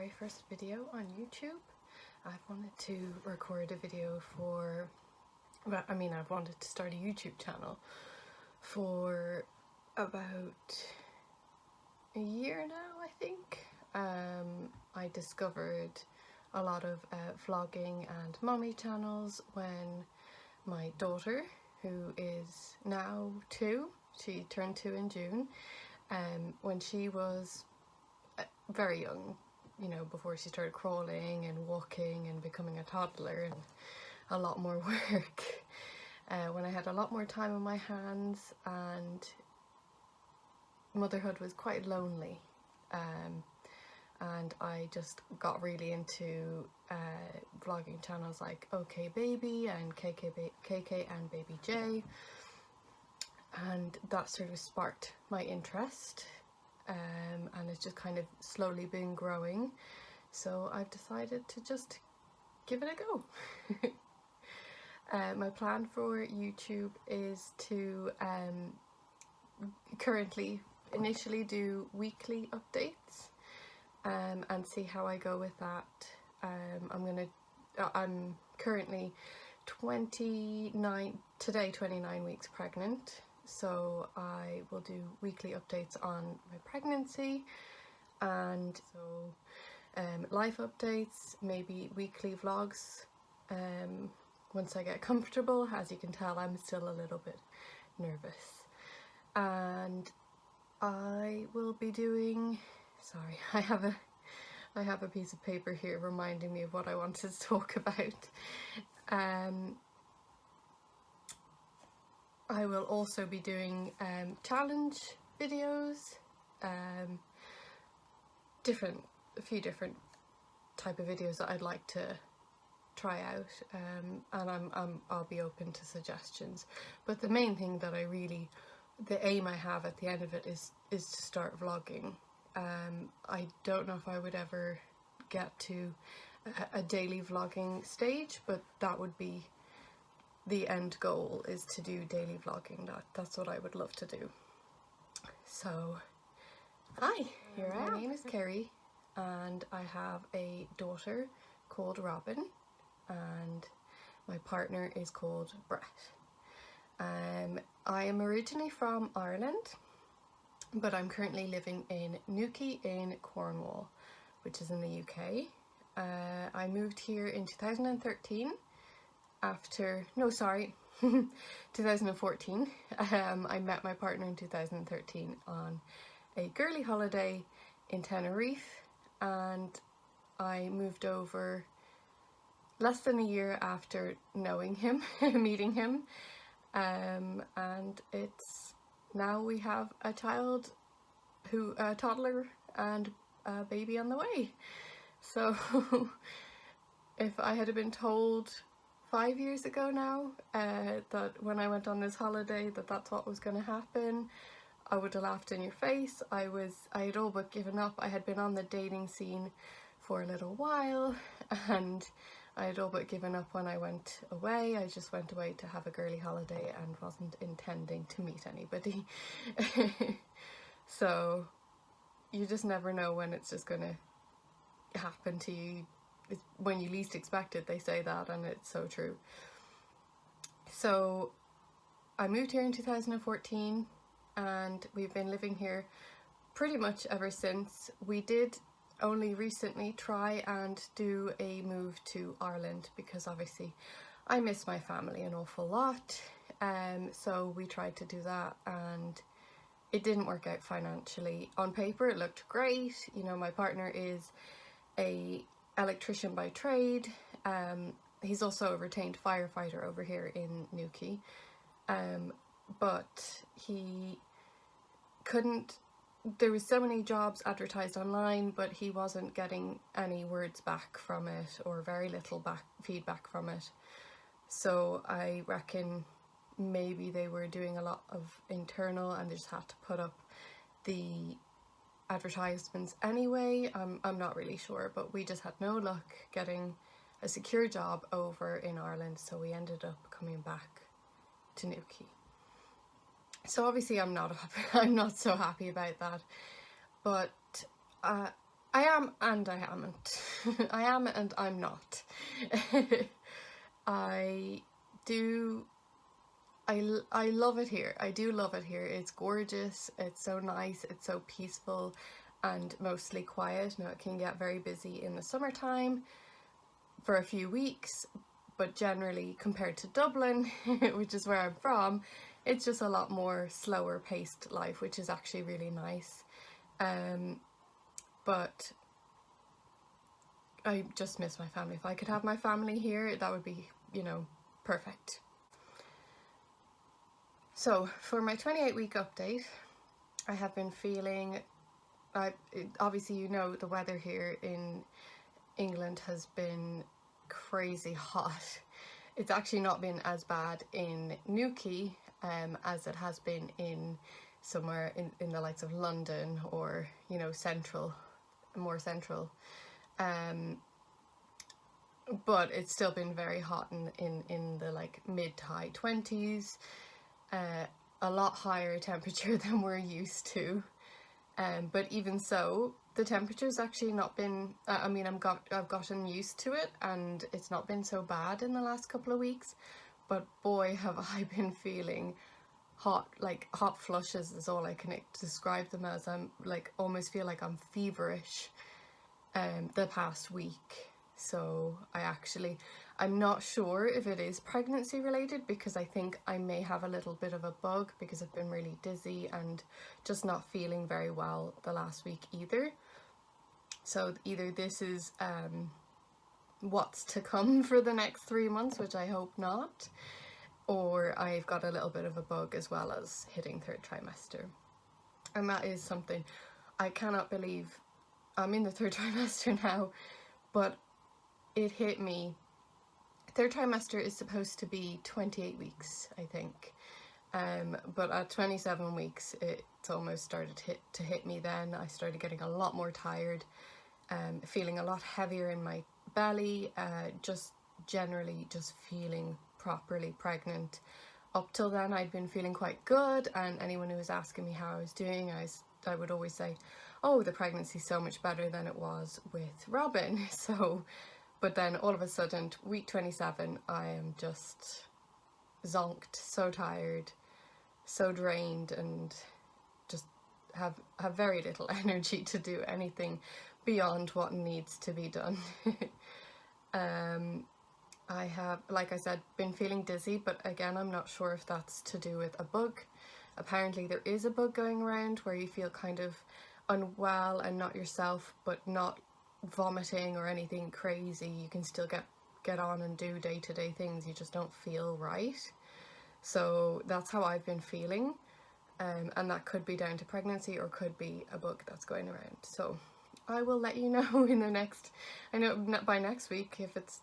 very first video on YouTube. I've wanted to record a video for, well, I've wanted to start a YouTube channel for about a year now, I think. I discovered a lot of vlogging and mommy channels when my daughter, who is now 2, she turned 2 in June, when she was very young, you know, before she started crawling and walking and becoming a toddler and a lot more work, when I had a lot more time on my hands and motherhood was quite lonely, and I just got really into vlogging channels like OK Baby and KK and Baby J, and that sort of sparked my interest, and it's just kind of slowly been growing, so I've decided to just give it a go. My plan for YouTube is to initially do weekly updates, and see how I go with that. I'm currently 29 weeks pregnant, so I will do weekly updates on my pregnancy, and so life updates, maybe weekly vlogs, once I get comfortable. As you can tell, I'm still a little bit nervous, and I will be doing, sorry, I have a piece of paper here reminding me of what I wanted to talk about. I will also be doing challenge videos, a few different type of videos that I'd like to try out, and I'll be open to suggestions. But the main thing that the aim I have at the end of it is to start vlogging. I don't know if I would ever get to a daily vlogging stage, but that would be the end goal, is to do daily vlogging. That's what I would love to do. So, hi, here I am. My name is Kerry, and I have a daughter called Robin, and my partner is called Brett. I am originally from Ireland, but I'm currently living in Newquay in Cornwall, which is in the UK. I moved here in 2013 2014. I met my partner in 2013 on a girly holiday in Tenerife, and I moved over less than a year after knowing him, meeting him, and now we have a child, a toddler and a baby on the way. So if I had been told 5 years ago now that when I went on this holiday that's what was going to happen, I would have laughed in your face. I had all but given up. I had been on the dating scene for a little while, and I had all but given up when I went away. I just went away to have a girly holiday and wasn't intending to meet anybody. So you just never know when it's just going to happen to you. It's when you least expect it, they say that, and it's so true. So I moved here in 2014, and we've been living here pretty much ever since. We did only recently try and do a move to Ireland, because obviously I miss my family an awful lot, so we tried to do that, and it didn't work out financially. On paper it looked great, you know, my partner is a electrician by trade, he's also a retained firefighter over here in Newquay, but he couldn't, there was so many jobs advertised online, but he wasn't getting any words back from it, or very little feedback from it. So I reckon maybe they were doing a lot of internal and they just had to put up the advertisements anyway. I'm not really sure, but we just had no luck getting a secure job over in Ireland, so we ended up coming back to Newquay. So obviously I'm not so happy about that, but I am and I haven't. I am and I'm not. I do, I love it here. I do love it here. It's gorgeous, it's so nice, it's so peaceful and mostly quiet. Now it can get very busy in the summertime for a few weeks, but generally compared to Dublin, which is where I'm from, it's just a lot more slower paced life, which is actually really nice. But I just miss my family. If I could have my family here, that would be, you know, perfect. So for my 28-week update, I have been feeling, obviously you know the weather here in England has been crazy hot. It's actually not been as bad in Newquay as it has been in somewhere in the likes of London or, you know, more central. But it's still been very hot in the like mid to high 20s, a lot higher temperature than we're used to. But even so, the temperature's actually not been, I mean, I've gotten used to it and it's not been so bad in the last couple of weeks, but boy have I been feeling hot, like hot flushes is all I can describe them as. I'm like, almost feel like I'm feverish the past week. So I'm not sure if it is pregnancy related, because I think I may have a little bit of a bug because I've been really dizzy and just not feeling very well the last week either. So either this is what's to come for the next 3 months, which I hope not, or I've got a little bit of a bug as well as hitting third trimester. And that is something I cannot believe. I'm in the third trimester now, but it hit me. Third trimester is supposed to be 28 weeks, I think. But at 27 weeks, it's almost started to hit me then. I started getting a lot more tired, feeling a lot heavier in my belly, just generally just feeling properly pregnant. Up till then, I'd been feeling quite good, and anyone who was asking me how I was doing, I would always say, oh, the pregnancy's so much better than it was with Robin. So, but then all of a sudden, week 27, I am just zonked, so tired, so drained, and just have very little energy to do anything beyond what needs to be done. I have, like I said, been feeling dizzy, but again, I'm not sure if that's to do with a bug. Apparently there is a bug going around where you feel kind of unwell and not yourself, but not vomiting or anything crazy. You can still get on and do day-to-day things, you just don't feel right. So that's how I've been feeling, and that could be down to pregnancy or could be a bug that's going around. So I will let you know in the next, I know by next week, if it's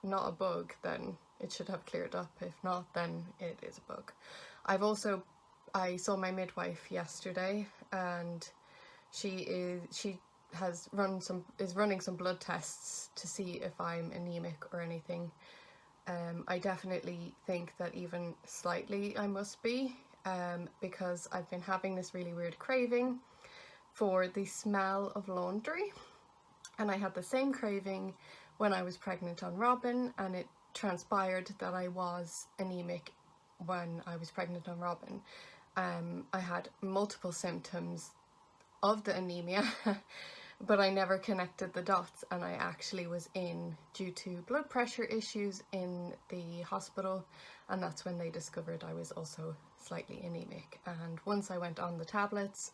not a bug, then it should have cleared up. If not, then it is a bug. I saw my midwife yesterday, and she is running some blood tests to see if I'm anemic or anything. I definitely think that even slightly I must be, because I've been having this really weird craving for the smell of laundry, and I had the same craving when I was pregnant on Robin, and it transpired that I was anemic when I was pregnant on Robin. I had multiple symptoms of the anemia, but I never connected the dots, and I actually was due to blood pressure issues in the hospital, and that's when they discovered I was also slightly anemic. And once I went on the tablets,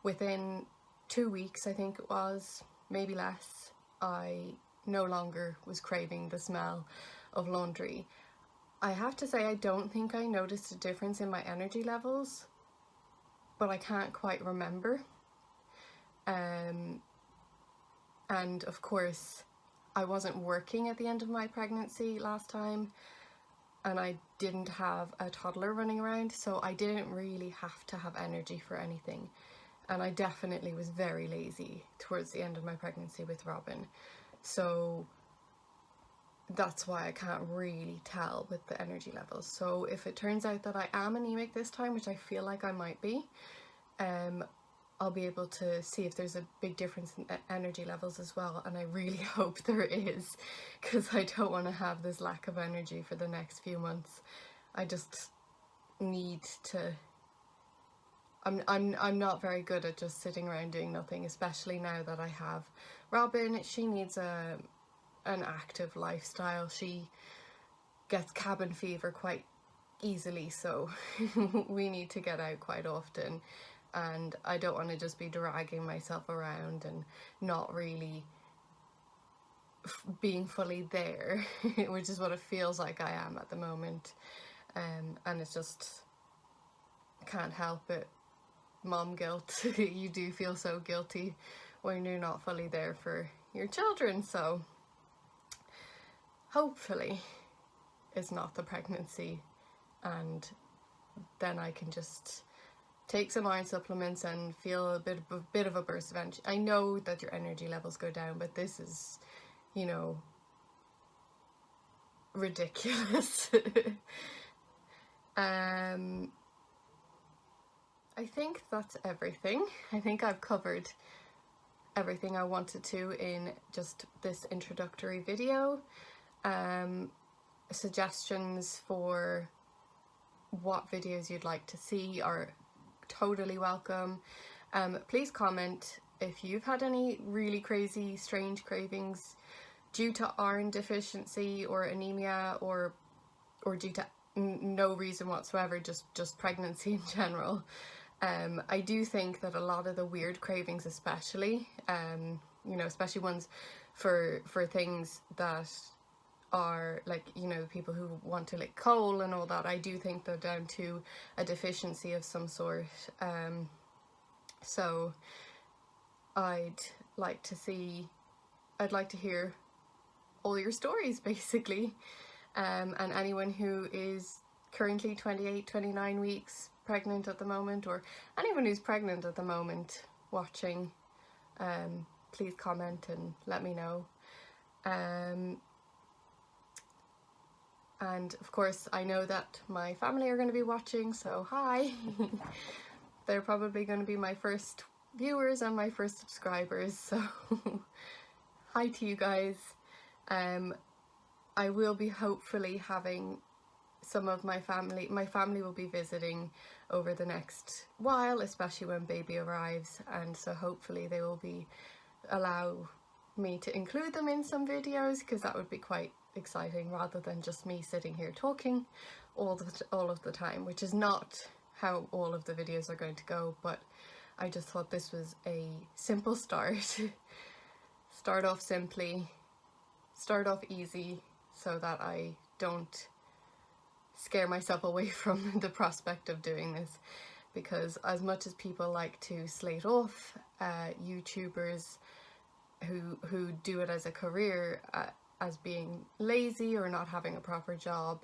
within 2 weeks, I think it was, maybe less, I no longer was craving the smell of laundry. I have to say, I don't think I noticed a difference in my energy levels, but I can't quite remember. And of course, I wasn't working at the end of my pregnancy last time, and I didn't have a toddler running around, so I didn't really have to have energy for anything. And I definitely was very lazy towards the end of my pregnancy with Robin. So that's why I can't really tell with the energy levels. So if it turns out that I am anemic this time, which I feel like I might be, I'll be able to see if there's a big difference in energy levels as well, and I really hope there is, because I don't want to have this lack of energy for the next few months. I just need to. I'm not very good at just sitting around doing nothing, especially now that I have Robin. She needs an active lifestyle. She gets cabin fever quite easily, so we need to get out quite often, and I don't want to just be dragging myself around and not really being fully there, which is what it feels like I am at the moment. And it's just, can't help it, mom guilt. You do feel so guilty when you're not fully there for your children, so hopefully it's not the pregnancy, and then I can just take some iron supplements and feel a bit of a burst of energy. I know that your energy levels go down, but this is, you know, ridiculous. I think that's everything. I think I've covered everything I wanted to in just this introductory video. Suggestions for what videos you'd like to see are totally welcome. Please comment if you've had any really crazy, strange cravings due to iron deficiency or anemia, or due to no reason whatsoever, just pregnancy in general. I do think that a lot of the weird cravings, especially, you know, especially ones for things that are like, you know, people who want to lick coal and all that, I do think they're down to a deficiency of some sort. So I'd like to hear all your stories, basically. And anyone who is currently 28, 29 weeks pregnant at the moment, or anyone who's pregnant at the moment watching, please comment and let me know. And of course, I know that my family are going to be watching, so hi. They're probably going to be my first viewers and my first subscribers, so hi to you guys. I will be hopefully having some of my family will be visiting over the next while, especially when baby arrives, and so hopefully they will allow me to include them in some videos, because that would be quite exciting, rather than just me sitting here talking all of the time, which is not how all of the videos are going to go. But I just thought this was a simple start. Start off simply, start off easy, so that I don't scare myself away from the prospect of doing this, because as much as people like to slate off YouTubers who do it as a career as being lazy or not having a proper job,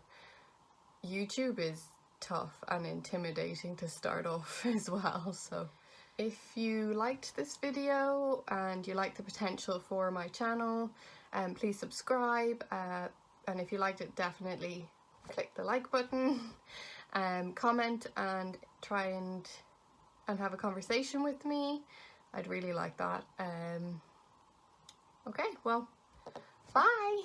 YouTube is tough and intimidating to start off as well. So if you liked this video and you like the potential for my channel, please subscribe, and if you liked it, definitely click the like button, comment and try and have a conversation with me. I'd really like that. Okay, well, bye!